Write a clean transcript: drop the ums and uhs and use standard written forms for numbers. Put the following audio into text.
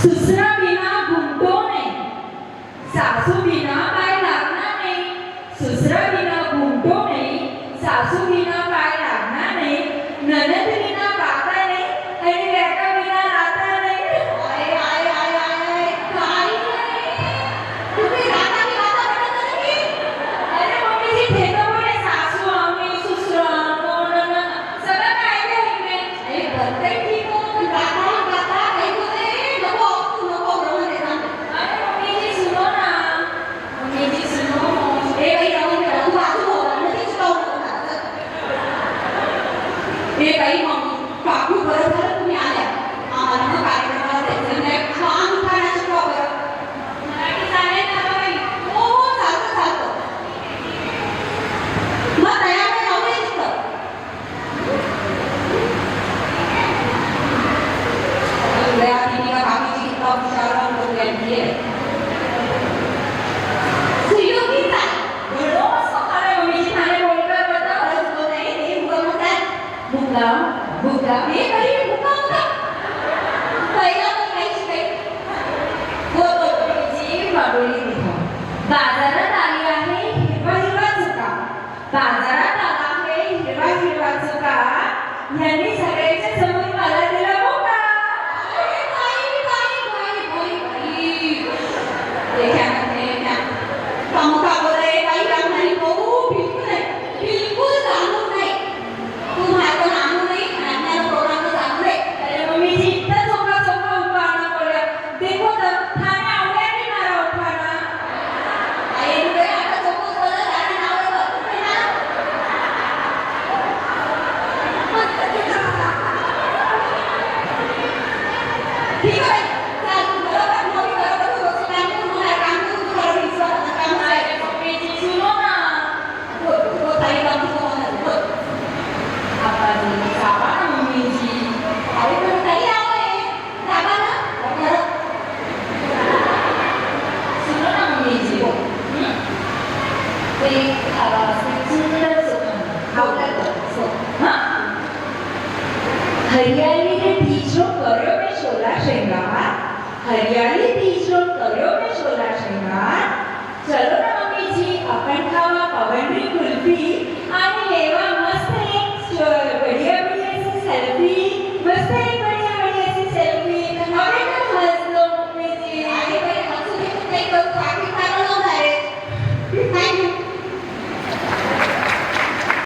सुसरा बिना घुमतो नाही, सासू बिना काय लागणार नाही. सुसरा बिना घुमतो नाही, सासू बिना काय लागणार नाही. ननद बिना काका नाही आणि लेका बिना राहता नाही. आय आय आय आय काय तुम्ही राधा की राधा म्हणत नाही. अरे मम्मीची ठेका पण सासू आम्ही सुसरा ननद सगळं काय ते इकडे. अरे प्रत्येक ठिकाणी राधा राधा ऐकू दे. नको तू नको बरोबर आहे सांग. अरे मम्मीची सुनो ना, मम्मीची सुनो. ए बाई राहून दे तू बाजू हो नदीच जाऊ नको. ए बाई मग काकू बरं झालं तुम्ही आल्या. आम्हाला मग कार्यक्रमाला जायचं नाही. छान खाणं शिकवा बरं. मराठी चालेल ना बाई. हो हो चालतं चालतं. मग तयार आहे राहू दे तिथं. तुला दीपिका भाभीची इतका हुशार राहून गेली आहे. सुयोगी काय? रोज सकाळी मम्मीची ठाणे बोलकर बरं. खरंच तो नाही ते उगं म्हणतात. मुक्का मुक्का हे कधी मुका होता? पहिला पण काही शिकाय. बोल बोल बोल. जी माडोळी दिखा. बाजारात आली आहे हिरवा हिरवा चुका. बाजारात आला आहे हिरवा हिरवा चुका. ह्यांनी सगळ्यांच्या समोर मला दिला मोका. अरे बाई बाई बाई बाई बाई. ते काय म्हणते त्या कामुका बोलले बाई रामधारी भाऊ बिलकुल नाही. बिलकुल जाणू नाही. तू माझं नानू नाही आणण्याला प्रोग्राम जाणू नाही. अरे मम्मीजी इतना चौका चौका उभा आना पडला. देखो तर ठाणे आवड्या की मारा उठाना. आई रे आता चोको बोलला गाणं नाव बघ ना. ठीक आहे चल तू बरोबर नवी बरोबर तू रोज काम करून मला काम करून तू बरोबर विश्वास काम अरे आहे. मम्मीजी सुनो ना. तो ताई काम तू बोल. आपण जावा ना मम्मीजी. अरे पण ताई आहे. जागा ना. बरं. सुनो ना मम्मीजी. ते सुंदर सुखान आवडलं. हरियाली ने तीजो कर्यो में शोला श्रृंगार. हरियाली तीजो कर्यो में शोला श्रृंगार. चलो ना मम्मीजी आपण खावा पवनरी कुल्फी आणि लेवा मस्त एक बढ़िया बढ़िया सी सेल्फी. मस्त एक बढ़िया बढ़िया सी सेल्फी. अरे ना हसलो मम्मीजी. आणि बाई हसू दे तू काही करू. बाकी काय बनवणार आहे? काय